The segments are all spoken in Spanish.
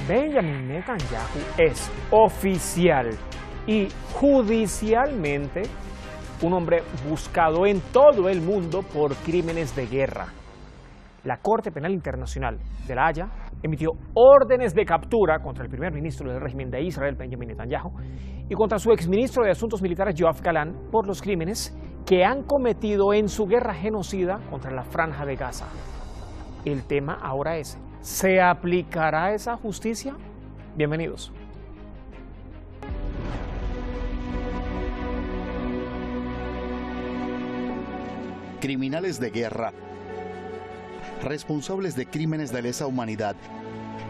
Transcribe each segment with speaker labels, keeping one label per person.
Speaker 1: Benjamin Netanyahu es oficial y judicialmente un hombre buscado en todo el mundo por crímenes de guerra. La Corte Penal Internacional de La Haya emitió órdenes de captura contra el primer ministro del régimen de Israel, Benjamin Netanyahu, y contra su exministro de Asuntos Militares, Yoav Galán, por los crímenes que han cometido en su guerra genocida contra la Franja de Gaza. El tema ahora es, ¿se aplicará esa justicia? Bienvenidos.
Speaker 2: Criminales de guerra, responsables de crímenes de lesa humanidad.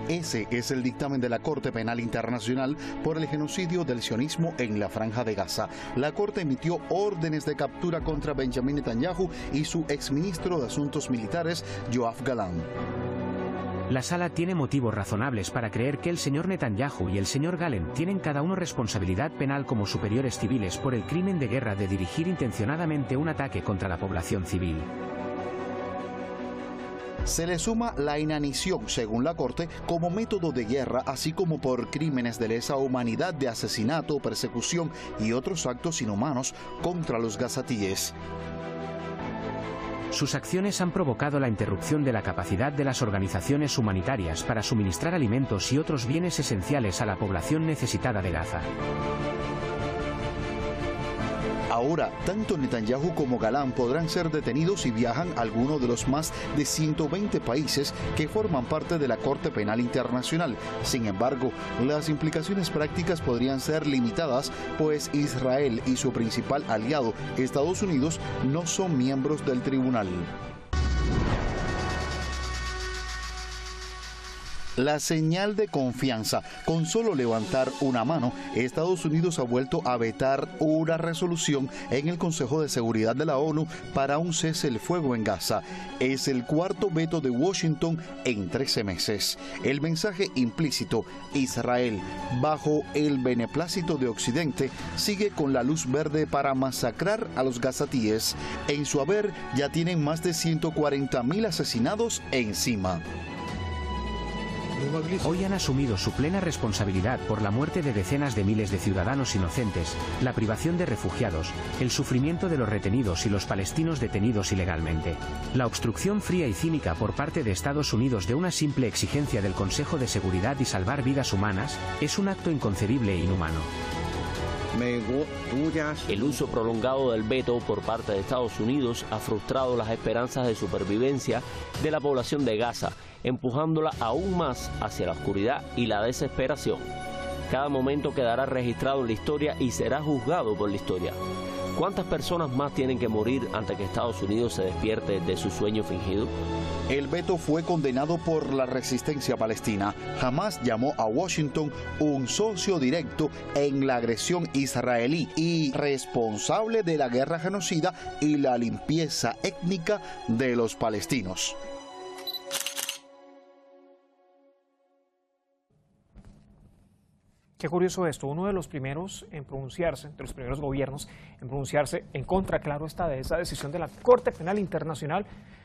Speaker 2: Ese es el dictamen de la Corte Penal Internacional por el genocidio del sionismo en la Franja de Gaza. La Corte emitió órdenes de captura contra Benjamin Netanyahu y su exministro de Asuntos Militares, Yoav Galán.
Speaker 3: La Sala tiene motivos razonables para creer que el señor Netanyahu y el señor Galán tienen cada uno responsabilidad penal como superiores civiles por el crimen de guerra de dirigir intencionadamente un ataque contra la población civil.
Speaker 2: Se le suma la inanición, según la Corte, como método de guerra, así como por crímenes de lesa humanidad de asesinato, persecución y otros actos inhumanos contra los gazatíes.
Speaker 3: Sus acciones han provocado la interrupción de la capacidad de las organizaciones humanitarias para suministrar alimentos y otros bienes esenciales a la población necesitada de Gaza.
Speaker 2: Ahora, tanto Netanyahu como Galán podrán ser detenidos si viajan a alguno de los más de 120 países que forman parte de la Corte Penal Internacional. Sin embargo, las implicaciones prácticas podrían ser limitadas, pues Israel y su principal aliado, Estados Unidos, no son miembros del tribunal. La señal de confianza. Con solo levantar una mano, Estados Unidos ha vuelto a vetar una resolución en el Consejo de Seguridad de la ONU para un cese el fuego en Gaza. Es el cuarto veto de Washington en 13 meses. El mensaje implícito: Israel, bajo el beneplácito de Occidente, sigue con la luz verde para masacrar a los gazatíes. En su haber ya tienen más de 140.000 asesinados encima.
Speaker 3: Hoy han asumido su plena responsabilidad por la muerte de decenas de miles de ciudadanos inocentes, la privación de refugiados, el sufrimiento de los retenidos y los palestinos detenidos ilegalmente. La obstrucción fría y cínica por parte de Estados Unidos de una simple exigencia del Consejo de Seguridad y salvar vidas humanas es un acto inconcebible e inhumano.
Speaker 4: El uso prolongado del veto por parte de Estados Unidos ha frustrado las esperanzas de supervivencia de la población de Gaza, empujándola aún más hacia la oscuridad y la desesperación. Cada momento quedará registrado en la historia y será juzgado por la historia. ¿Cuántas personas más tienen que morir antes que Estados Unidos se despierte de su sueño fingido?
Speaker 2: El veto fue condenado por la resistencia palestina. Hamás llamó a Washington un socio directo en la agresión israelí y responsable de la guerra genocida y la limpieza étnica de los palestinos.
Speaker 1: Qué curioso esto, uno de los primeros en pronunciarse, de los primeros gobiernos en pronunciarse en contra, claro está, de esa decisión de la Corte Penal Internacional,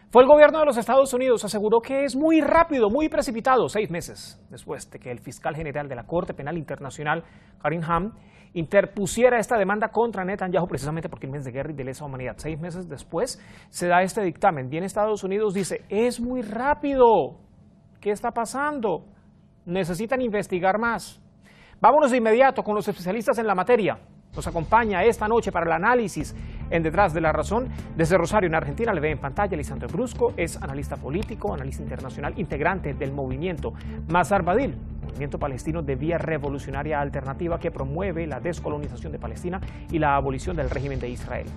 Speaker 1: fue el gobierno de los Estados Unidos. Aseguró que es muy rápido, muy precipitado, 6 meses después de que el fiscal general de la Corte Penal Internacional, Karim Khan, interpusiera esta demanda contra Netanyahu precisamente por crímenes de guerra y de lesa humanidad. 6 meses después se da este dictamen. Bien, Estados Unidos dice, es muy rápido, ¿qué está pasando? Necesitan investigar más. Vámonos de inmediato con los especialistas en la materia. Nos acompaña esta noche para el análisis en Detrás de la Razón. Desde Rosario, en Argentina, le ve en pantalla Lisandro Brusco, es analista político, analista internacional, integrante del movimiento Mazar Badil, movimiento palestino de vía revolucionaria alternativa que promueve la descolonización de Palestina y la abolición del régimen de Israel.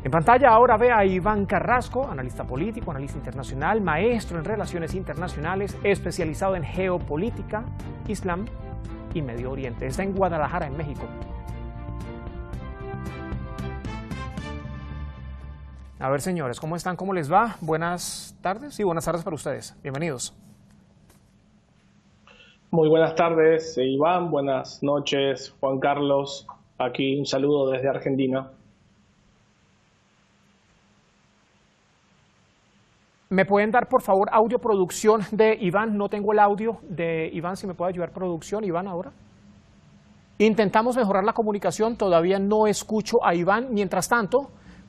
Speaker 1: En pantalla ahora ve a Iván Carrasco, analista político, analista internacional, maestro en relaciones internacionales, especializado en geopolítica, Islam y Medio Oriente. Está en Guadalajara, en México. A ver, señores, ¿cómo están? ¿Cómo les va? Buenas tardes. Sí, buenas tardes para ustedes. Bienvenidos.
Speaker 5: Muy buenas tardes, Iván. Buenas noches, Juan Carlos. Aquí un saludo desde Argentina.
Speaker 1: ¿Me pueden dar, por favor, audio producción de Iván? No tengo el audio de Iván, si me puede ayudar producción. Iván, ahora. Intentamos mejorar la comunicación, todavía no escucho a Iván. Mientras tanto,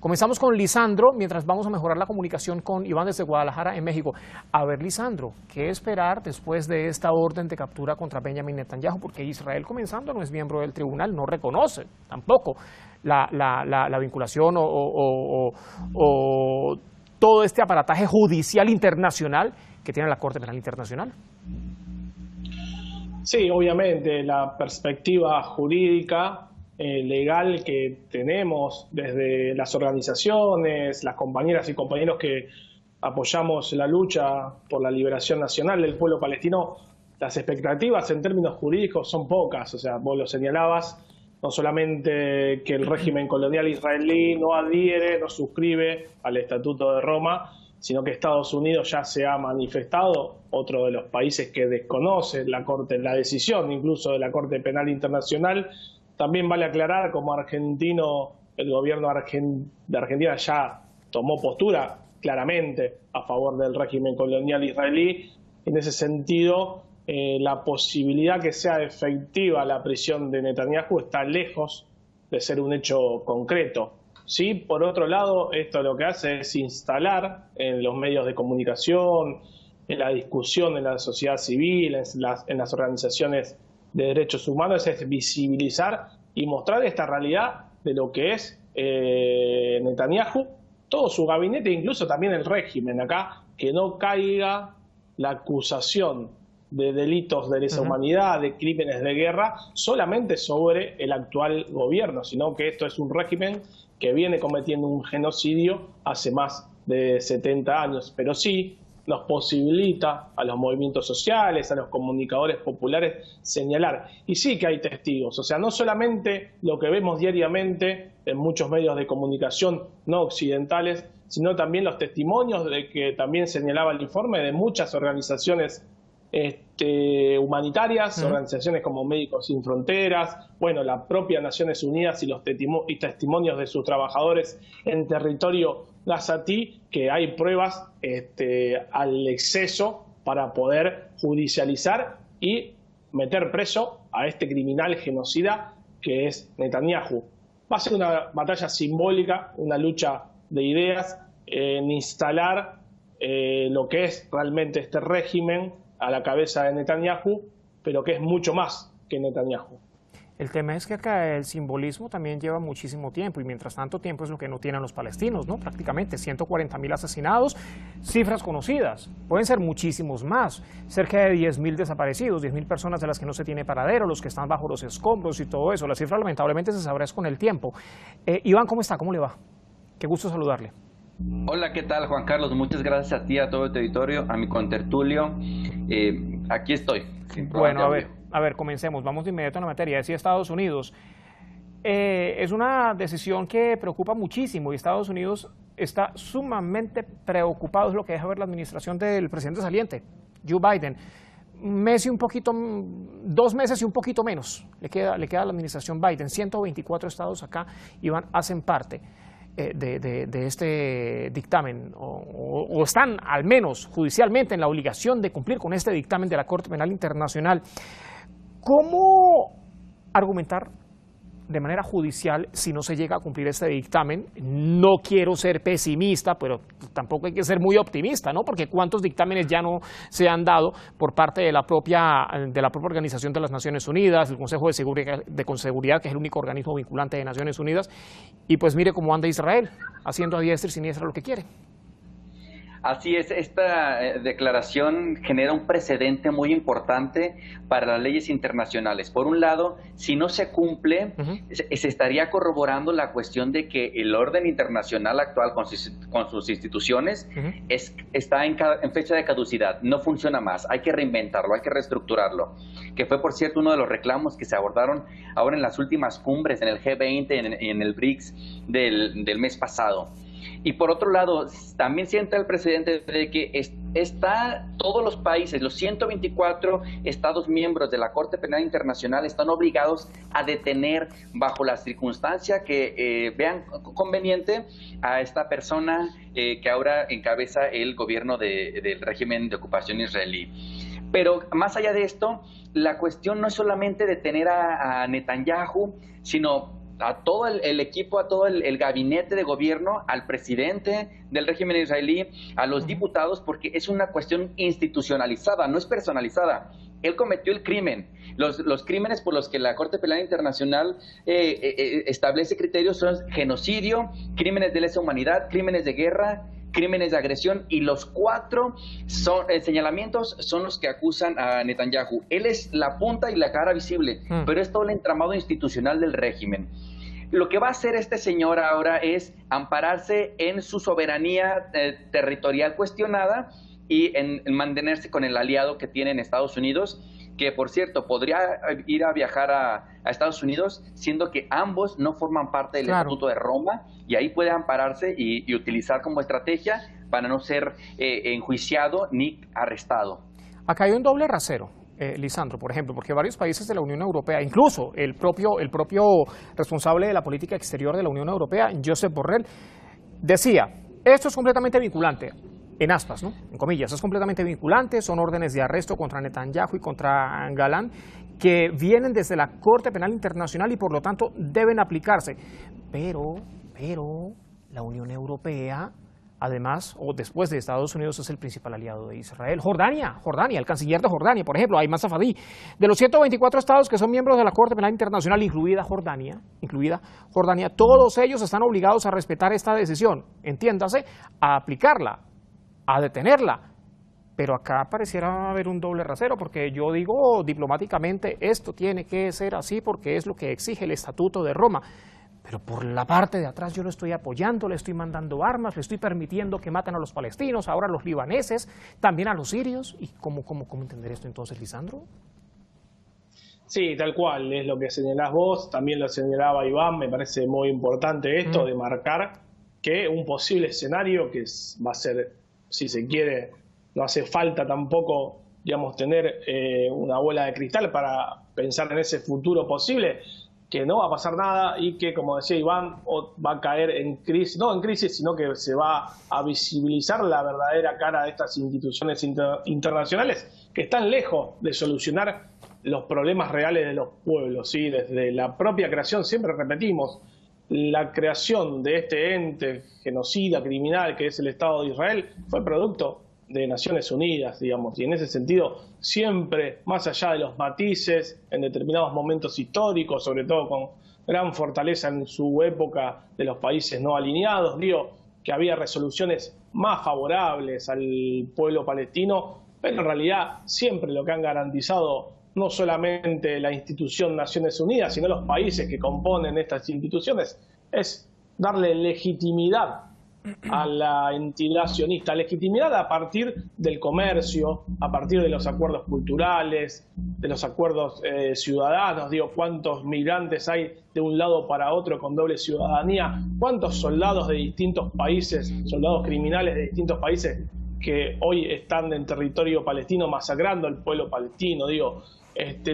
Speaker 1: comenzamos con Lisandro, mientras vamos a mejorar la comunicación con Iván desde Guadalajara, en México. A ver, Lisandro, ¿qué esperar después de esta orden de captura contra Benjamin Netanyahu? Porque Israel, comenzando, no es miembro del tribunal, no reconoce tampoco la vinculación o todo este aparataje judicial internacional que tiene la Corte Penal Internacional.
Speaker 5: Sí, obviamente, la perspectiva jurídica, legal que tenemos desde las organizaciones, las compañeras y compañeros que apoyamos la lucha por la liberación nacional del pueblo palestino, las expectativas en términos jurídicos son pocas. O sea, vos lo señalabas, no solamente que el régimen colonial israelí no adhiere, no suscribe al Estatuto de Roma, sino que Estados Unidos ya se ha manifestado, otro de los países que desconoce la decisión incluso de la Corte Penal Internacional. También vale aclarar, como argentino, el gobierno de Argentina ya tomó postura claramente a favor del régimen colonial israelí. En ese sentido, la posibilidad que sea efectiva la prisión de Netanyahu está lejos de ser un hecho concreto. Sí, por otro lado, esto lo que hace es instalar en los medios de comunicación, en la discusión en la sociedad civil, en las organizaciones de derechos humanos, es visibilizar y mostrar esta realidad de lo que es Netanyahu, todo su gabinete, incluso también el régimen acá, que no caiga la acusación de delitos de lesa humanidad, de crímenes de guerra, solamente sobre el actual gobierno, sino que esto es un régimen que viene cometiendo un genocidio hace más de 70 años, pero sí nos posibilita a los movimientos sociales, a los comunicadores populares señalar. Y sí que hay testigos, o sea, no solamente lo que vemos diariamente en muchos medios de comunicación no occidentales, sino también los testimonios de que también señalaba el informe de muchas organizaciones humanitarias, organizaciones como Médicos Sin Fronteras, bueno, la propia Naciones Unidas y los testimonios de sus trabajadores en territorio gazatí, que hay pruebas al exceso para poder judicializar y meter preso a este criminal genocida que es Netanyahu. Va a ser una batalla simbólica, una lucha de ideas en instalar lo que es realmente este régimen a la cabeza de Netanyahu, pero que es mucho más que Netanyahu.
Speaker 1: El tema es que acá el simbolismo también lleva muchísimo tiempo y mientras tanto tiempo es lo que no tienen los palestinos, ¿no? Prácticamente 140.000 asesinados, cifras conocidas, pueden ser muchísimos más, cerca de 10.000 desaparecidos, 10.000 personas de las que no se tiene paradero, los que están bajo los escombros y todo eso. La cifra lamentablemente se sabrá con el tiempo. Iván, ¿cómo está? ¿Cómo le va? Qué gusto saludarle.
Speaker 6: Hola, ¿qué tal, Juan Carlos? Muchas gracias a ti, a todo el auditorio, a mi contertulio. Aquí estoy.
Speaker 1: Bueno, a ver, comencemos. Vamos de inmediato a la materia. Decía Estados Unidos. Es una decisión que preocupa muchísimo y Estados Unidos está sumamente preocupado. Es lo que deja ver la administración del presidente saliente, Joe Biden. 2 meses y un poquito menos le queda a la administración Biden. 124 estados acá, Iván, hacen parte de este dictamen o están al menos judicialmente en la obligación de cumplir con este dictamen de la Corte Penal Internacional. ¿Cómo argumentar de manera judicial si no se llega a cumplir este dictamen? No quiero ser pesimista, pero tampoco hay que ser muy optimista, ¿no? Porque cuántos dictámenes ya no se han dado por parte de la propia Organización de las Naciones Unidas, el Consejo de Seguridad, que es el único organismo vinculante de Naciones Unidas, y pues mire cómo anda Israel, haciendo a diestra y siniestra lo que quiere.
Speaker 6: Así es, esta declaración genera un precedente muy importante para las leyes internacionales. Por un lado, si no se cumple, se estaría corroborando la cuestión de que el orden internacional actual con sus instituciones está en fecha de caducidad, no funciona más, hay que reinventarlo, hay que reestructurarlo, que fue, por cierto, uno de los reclamos que se abordaron ahora en las últimas cumbres, en el G20 y en el BRICS del mes pasado. Y por otro lado, también sienta el precedente de que todos los países, los 124 Estados miembros de la Corte Penal Internacional están obligados a detener bajo la circunstancia que vean conveniente a esta persona que ahora encabeza el gobierno del régimen de ocupación israelí. Pero más allá de esto, la cuestión no es solamente detener a Netanyahu, sino a todo el equipo, a todo el gabinete de gobierno, al presidente del régimen israelí, a los diputados, porque es una cuestión institucionalizada, no es personalizada. Él cometió el crimen. Los crímenes por los que la Corte Penal Internacional establece criterios son genocidio, crímenes de lesa humanidad, crímenes de guerra, crímenes de agresión, y los 4 señalamientos son los que acusan a Netanyahu. Él es la punta y la cara visible, pero es todo el entramado institucional del régimen. Lo que va a hacer este señor ahora es ampararse en su soberanía territorial cuestionada y en mantenerse con el aliado que tiene en Estados Unidos, que por cierto podría ir a viajar a Estados Unidos, siendo que ambos no forman parte del Estatuto de Roma, y ahí puede ampararse y utilizar como estrategia para no ser enjuiciado ni arrestado.
Speaker 1: Acá hay un doble rasero, Lisandro, por ejemplo, porque varios países de la Unión Europea, incluso el propio responsable de la política exterior de la Unión Europea, Josep Borrell, decía, esto es completamente vinculante. En aspas, ¿no? En comillas, es completamente vinculante, son órdenes de arresto contra Netanyahu y contra Galán que vienen desde la Corte Penal Internacional y por lo tanto deben aplicarse. Pero la Unión Europea, además, o después de Estados Unidos, es el principal aliado de Israel. Jordania, el canciller de Jordania, por ejemplo, Ayman Safadi, de los 124 estados que son miembros de la Corte Penal Internacional, incluida Jordania, todos ellos están obligados a respetar esta decisión, entiéndase, a aplicarla, a detenerla. Pero acá pareciera haber un doble rasero, porque yo digo diplomáticamente, esto tiene que ser así porque es lo que exige el Estatuto de Roma. Pero por la parte de atrás yo lo estoy apoyando, le estoy mandando armas, le estoy permitiendo que maten a los palestinos, ahora a los libaneses, también a los sirios. ¿Y cómo entender esto entonces, Lisandro?
Speaker 5: Sí, tal cual, es lo que señalás vos, también lo señalaba Iván, me parece muy importante esto de marcar que un posible escenario que va a ser, si se quiere, no hace falta tampoco, digamos, tener una bola de cristal para pensar en ese futuro posible, que no va a pasar nada y que, como decía Iván, va a caer en crisis, no en crisis, sino que se va a visibilizar la verdadera cara de estas instituciones internacionales que están lejos de solucionar los problemas reales de los pueblos, ¿sí? Desde la propia creación, siempre repetimos, la creación de este ente genocida, criminal, que es el Estado de Israel, fue producto de Naciones Unidas, digamos, y en ese sentido siempre, más allá de los matices, en determinados momentos históricos, sobre todo con gran fortaleza en su época de los países no alineados, digo que había resoluciones más favorables al pueblo palestino, pero en realidad siempre lo que han garantizado no solamente la institución Naciones Unidas, sino los países que componen estas instituciones, es darle legitimidad a la entidad sionista, legitimidad a partir del comercio, a partir de los acuerdos culturales, de los acuerdos ciudadanos, digo, cuántos migrantes hay de un lado para otro con doble ciudadanía, cuántos soldados de distintos países, soldados criminales de distintos países que hoy están en territorio palestino masacrando al pueblo palestino, digo,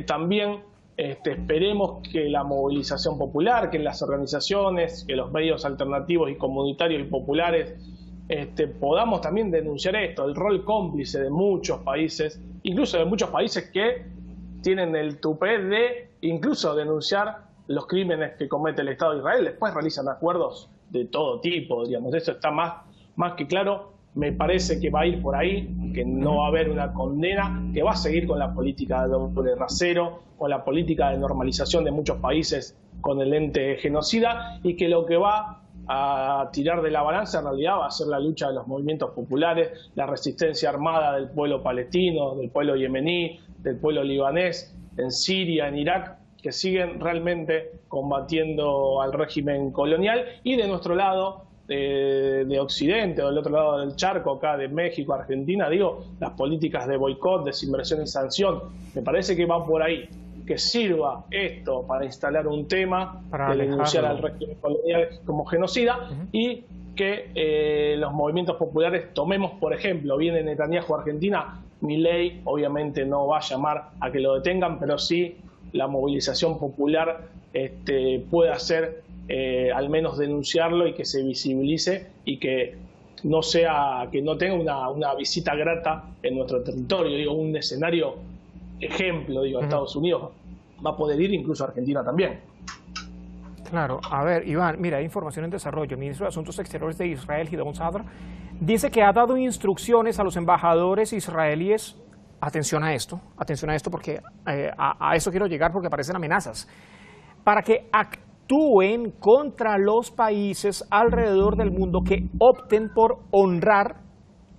Speaker 5: también esperemos que la movilización popular, que las organizaciones, que los medios alternativos y comunitarios y populares podamos también denunciar esto, el rol cómplice de muchos países, incluso de muchos países que tienen el tupé de incluso denunciar los crímenes que comete el Estado de Israel, después realizan acuerdos de todo tipo, digamos, eso está más que claro. Me parece que va a ir por ahí, que no va a haber una condena, que va a seguir con la política de doble rasero, con la política de normalización de muchos países con el ente genocida, y que lo que va a tirar de la balanza en realidad va a ser la lucha de los movimientos populares, la resistencia armada del pueblo palestino, del pueblo yemení, del pueblo libanés, en Siria, en Irak, que siguen realmente combatiendo al régimen colonial, y de nuestro lado, de Occidente o del otro lado del charco, acá de México, Argentina, digo, las políticas de boicot, desinversión y sanción, me parece que va por ahí, que sirva esto para instalar un tema, para de denunciar al régimen colonial como genocida y que los movimientos populares tomemos, por ejemplo, viene Netanyahu a Argentina, Milei obviamente no va a llamar a que lo detengan, pero sí la movilización popular puede hacer al menos denunciarlo y que se visibilice y que no tenga una visita grata en nuestro territorio, digo, un escenario ejemplo, digo, Estados Unidos va a poder ir, incluso a Argentina también.
Speaker 1: Claro, a ver, Iván, mira, hay información en desarrollo. El ministro de Asuntos Exteriores de Israel, Gideon Sa'ar, dice que ha dado instrucciones a los embajadores israelíes. Atención a esto porque a eso quiero llegar porque aparecen amenazas, para que actúen contra los países alrededor del mundo que opten por honrar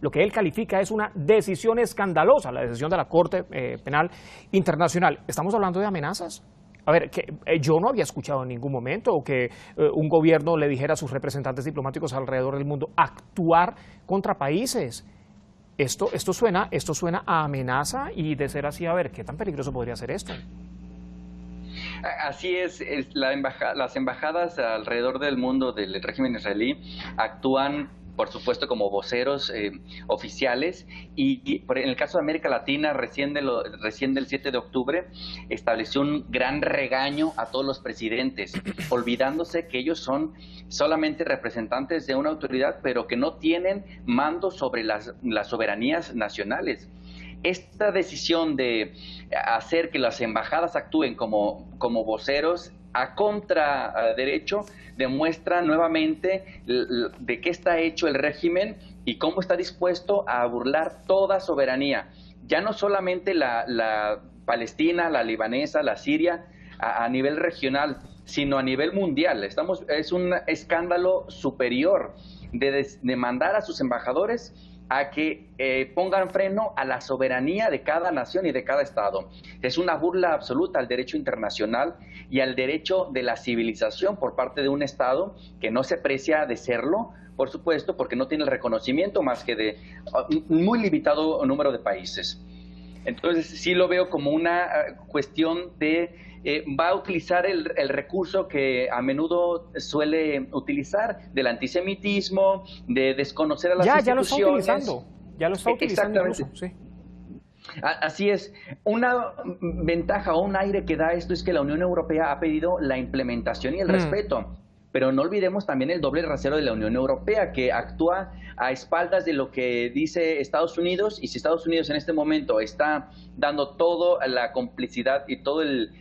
Speaker 1: lo que él califica es una decisión escandalosa, la decisión de la Corte Penal Internacional. ¿Estamos hablando de amenazas? A ver, que yo no había escuchado en ningún momento que un gobierno le dijera a sus representantes diplomáticos alrededor del mundo actuar contra países. Esto suena a amenaza, y de ser así, a ver, ¿qué tan peligroso podría ser esto?
Speaker 6: Así es, las embajadas alrededor del mundo del régimen israelí actúan, por supuesto, como voceros oficiales, y en el caso de América Latina, recién del 7 de octubre, estableció un gran regaño a todos los presidentes, olvidándose que ellos son solamente representantes de una autoridad, pero que no tienen mando sobre las soberanías nacionales. Esta decisión de hacer que las embajadas actúen como voceros a contraderecho demuestra nuevamente de qué está hecho el régimen y cómo está dispuesto a burlar toda soberanía. Ya no solamente la palestina, la libanesa, la siria, a nivel regional, sino a nivel mundial. Es un escándalo superior de mandar a sus embajadores a que pongan freno a la soberanía de cada nación y de cada estado. Es una burla absoluta al derecho internacional y al derecho de la civilización por parte de un estado que no se precia de serlo, por supuesto, porque no tiene el reconocimiento más que de un muy limitado número de países. Entonces sí lo veo como una cuestión de va a utilizar el recurso que a menudo suele utilizar del antisemitismo, de desconocer a las instituciones.
Speaker 1: Ya lo está utilizando.
Speaker 6: Exactamente.
Speaker 1: Sí.
Speaker 6: Así es. Una ventaja o un aire que da esto es que la Unión Europea ha pedido la implementación y el respeto. Pero no olvidemos también el doble rasero de la Unión Europea, que actúa a espaldas de lo que dice Estados Unidos, y si Estados Unidos en este momento está dando toda la complicidad y todo el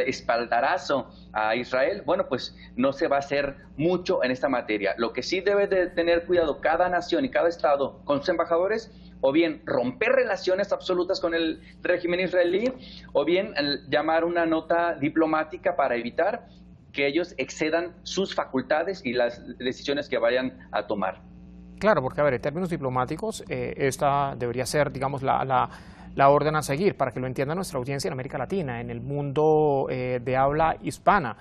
Speaker 6: espaldarazo a Israel, bueno, pues no se va a hacer mucho en esta materia. Lo que sí debe de tener cuidado cada nación y cada estado con sus embajadores, o bien romper relaciones absolutas con el régimen israelí, o bien llamar una nota diplomática para evitar que ellos excedan sus facultades y las decisiones que vayan a tomar.
Speaker 1: Claro, porque a ver, en términos diplomáticos, esta debería ser, digamos, la orden a seguir, para que lo entienda nuestra audiencia en América Latina, en el mundo de habla hispana.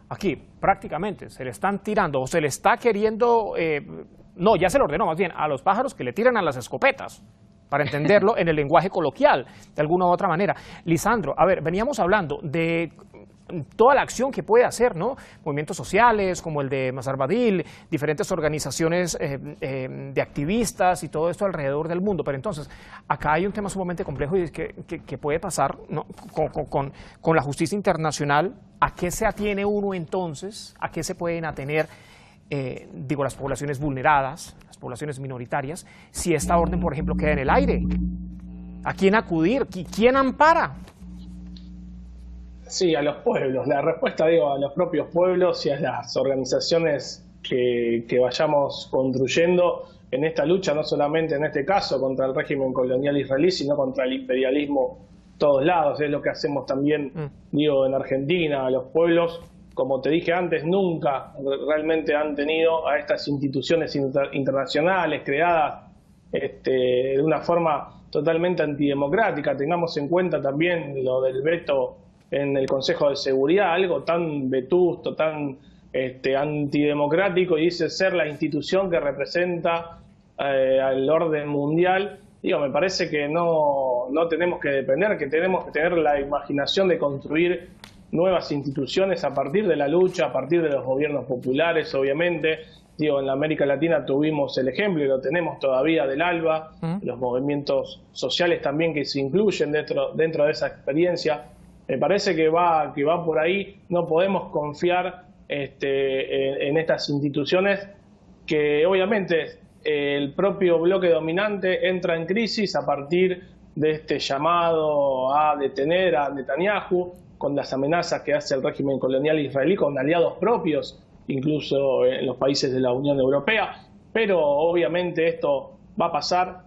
Speaker 1: Aquí, prácticamente, se le están tirando, o se le está queriendo, no, ya se le ordenó más bien, a los pájaros que le tiran a las escopetas, para entenderlo en el lenguaje coloquial, de alguna u otra manera. Lisandro, a ver, veníamos hablando de toda la acción que puede hacer, ¿no? Movimientos sociales como el de Mazarbadil, diferentes organizaciones de activistas y todo esto alrededor del mundo. Pero entonces, acá hay un tema sumamente complejo y es que puede pasar, ¿no? con la justicia internacional. ¿A qué se atiene uno entonces? ¿A qué se pueden atener, las poblaciones vulneradas, las poblaciones minoritarias, si esta orden, por ejemplo, queda en el aire? ¿A quién acudir? ¿Quién ampara?
Speaker 5: Sí, a los pueblos. La respuesta, a los propios pueblos y a las organizaciones que vayamos construyendo en esta lucha, no solamente en este caso contra el régimen colonial israelí, sino contra el imperialismo todos lados. Es lo que hacemos también, en Argentina. A los pueblos, como te dije antes, nunca realmente han tenido a estas instituciones internacionales creadas de una forma totalmente antidemocrática. Tengamos en cuenta también lo del veto en el Consejo de Seguridad, algo tan vetusto, tan antidemocrático, y dice ser la institución que representa al orden mundial. Me parece que no tenemos que depender, que tenemos que tener la imaginación de construir nuevas instituciones a partir de la lucha, a partir de los gobiernos populares, obviamente, Digo, en la América Latina tuvimos el ejemplo y lo tenemos todavía del ALBA, los movimientos sociales también que se incluyen dentro de esa experiencia. Me parece que va por ahí. No podemos confiar en estas instituciones que obviamente el propio bloque dominante entra en crisis a partir de este llamado a detener a Netanyahu, con las amenazas que hace el régimen colonial israelí con aliados propios, incluso en los países de la Unión Europea. Pero obviamente esto va a pasar,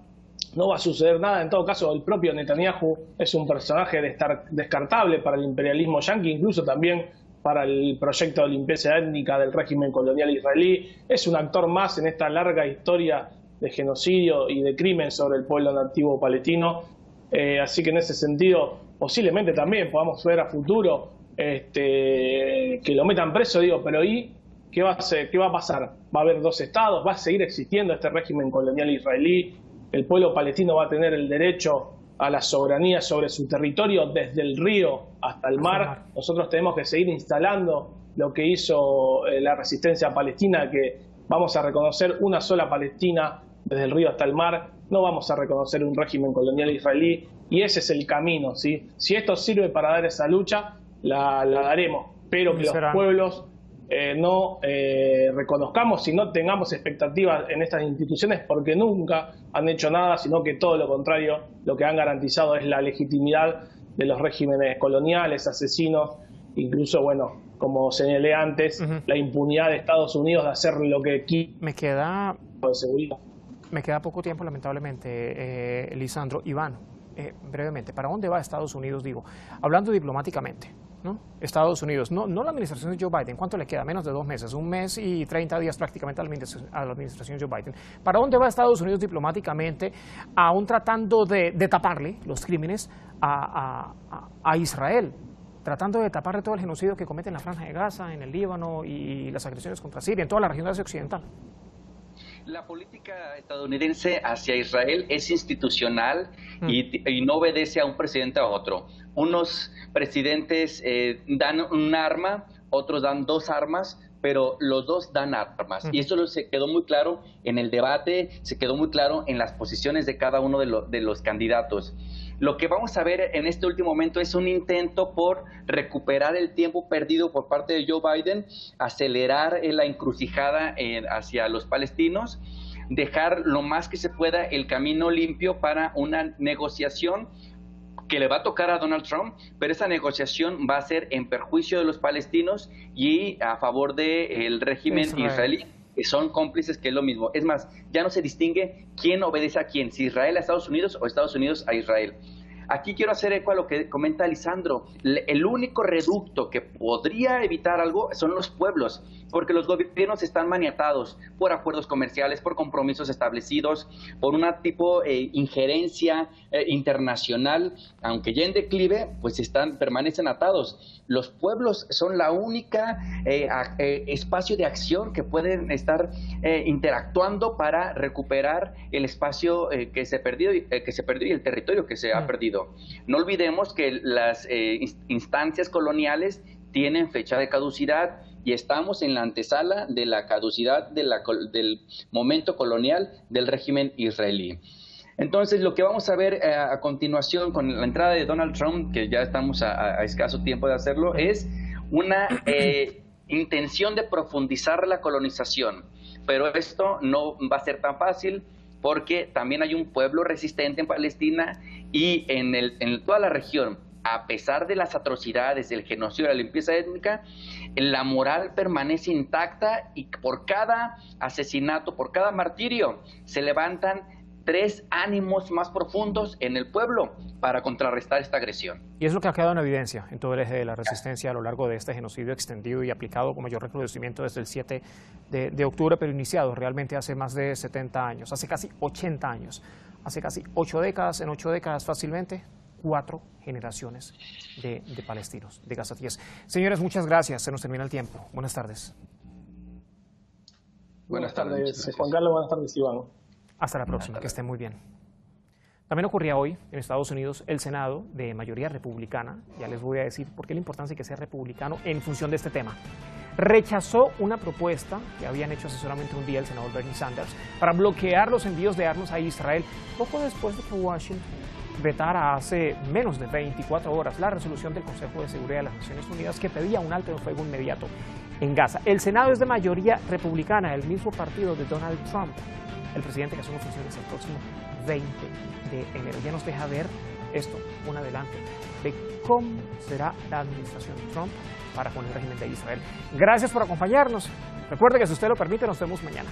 Speaker 5: no va a suceder nada. En todo caso, el propio Netanyahu es un personaje descartable para el imperialismo yanqui, incluso también para el proyecto de limpieza étnica del régimen colonial israelí. Es un actor más en esta larga historia de genocidio y de crimen sobre el pueblo nativo palestino. Así que en ese sentido, posiblemente también podamos ver a futuro que lo metan preso, pero ¿y qué va a pasar? ¿Va a haber dos estados? ¿Va a seguir existiendo este régimen colonial israelí? ¿El pueblo palestino va a tener el derecho a la soberanía sobre su territorio desde el río hasta el mar? Nosotros tenemos que seguir instalando lo que hizo la resistencia palestina, que vamos a reconocer una sola Palestina desde el río hasta el mar. No vamos a reconocer un régimen colonial israelí, y ese es el camino, ¿sí? Si esto sirve para dar esa lucha, la daremos, pero que los pueblos no reconozcamos y no tengamos expectativas en estas instituciones, porque nunca han hecho nada, sino que todo lo contrario, lo que han garantizado es la legitimidad de los regímenes coloniales, asesinos, incluso, bueno, como señalé antes, la impunidad de Estados Unidos de hacer lo que quiere.
Speaker 1: Me queda poco tiempo, lamentablemente, Lisandro. Iván, brevemente, ¿para dónde va Estados Unidos? Hablando diplomáticamente, ¿no? Estados Unidos, no la administración de Joe Biden. ¿Cuánto le queda? Menos de 2 meses, 1 mes y 30 días prácticamente a la administración de Joe Biden. ¿Para dónde va Estados Unidos diplomáticamente, aún tratando de taparle los crímenes a Israel? Tratando de taparle todo el genocidio que comete en la Franja de Gaza, en el Líbano y las agresiones contra Siria, en toda la región de Asia Occidental.
Speaker 6: La política estadounidense hacia Israel es institucional y no obedece a un presidente a otro. Unos presidentes dan un arma, otros dan 2 armas, pero los dos dan armas. Y eso se quedó muy claro en el debate, se quedó muy claro en las posiciones de cada uno de los candidatos. Lo que vamos a ver en este último momento es un intento por recuperar el tiempo perdido por parte de Joe Biden, acelerar la encrucijada hacia los palestinos, dejar lo más que se pueda el camino limpio para una negociación que le va a tocar a Donald Trump, pero esa negociación va a ser en perjuicio de los palestinos y a favor del régimen israelí, que son cómplices, que es lo mismo. Es más, ya no se distingue quién obedece a quién, si Israel a Estados Unidos o Estados Unidos a Israel. Aquí quiero hacer eco a lo que comenta Lisandro. El único reducto que podría evitar algo son los pueblos, porque los gobiernos están maniatados por acuerdos comerciales, por compromisos establecidos, por una tipo injerencia internacional, aunque ya en declive, pues permanecen atados. Los pueblos son la única espacio de acción que pueden estar interactuando para recuperar el espacio que se perdió y el territorio que se ha perdido. No olvidemos que las instancias coloniales tienen fecha de caducidad y estamos en la antesala de la caducidad del momento colonial del régimen israelí. Entonces, lo que vamos a ver a continuación con la entrada de Donald Trump, que ya estamos a escaso tiempo de hacerlo, es una intención de profundizar la colonización. Pero esto no va a ser tan fácil, porque también hay un pueblo resistente en Palestina y en toda la región. A pesar de las atrocidades, del genocidio, de la limpieza étnica, la moral permanece intacta y por cada asesinato, por cada martirio, se levantan 3 ánimos más profundos en el pueblo para contrarrestar esta agresión.
Speaker 1: Y es lo que ha quedado en evidencia en todo el eje de la resistencia a lo largo de este genocidio extendido y aplicado con mayor recrudecimiento desde el 7 de octubre, pero iniciado realmente hace más de 70 años, hace casi 80 años, hace casi 8 décadas, en 8 décadas fácilmente, 4 generaciones de palestinos, de gazatíes. Señores, muchas gracias, se nos termina el tiempo. Buenas tardes.
Speaker 5: Buenas tardes, Juan Carlos, buenas tardes, Iván.
Speaker 1: Hasta la próxima, que estén muy bien. También ocurría hoy en Estados Unidos el Senado de mayoría republicana, ya les voy a decir por qué la importancia de que sea republicano en función de este tema. Rechazó una propuesta que habían hecho hace solamente un día el senador Bernie Sanders para bloquear los envíos de armas a Israel, poco después de que Washington vetara hace menos de 24 horas la resolución del Consejo de Seguridad de las Naciones Unidas que pedía un alto el fuego inmediato en Gaza. El Senado es de mayoría republicana, el mismo partido de Donald Trump, el presidente que asume funciones el próximo 20 de enero. Ya nos deja ver esto, un adelanto de cómo será la administración Trump para con el régimen de Israel. Gracias por acompañarnos. Recuerde que si usted lo permite, nos vemos mañana.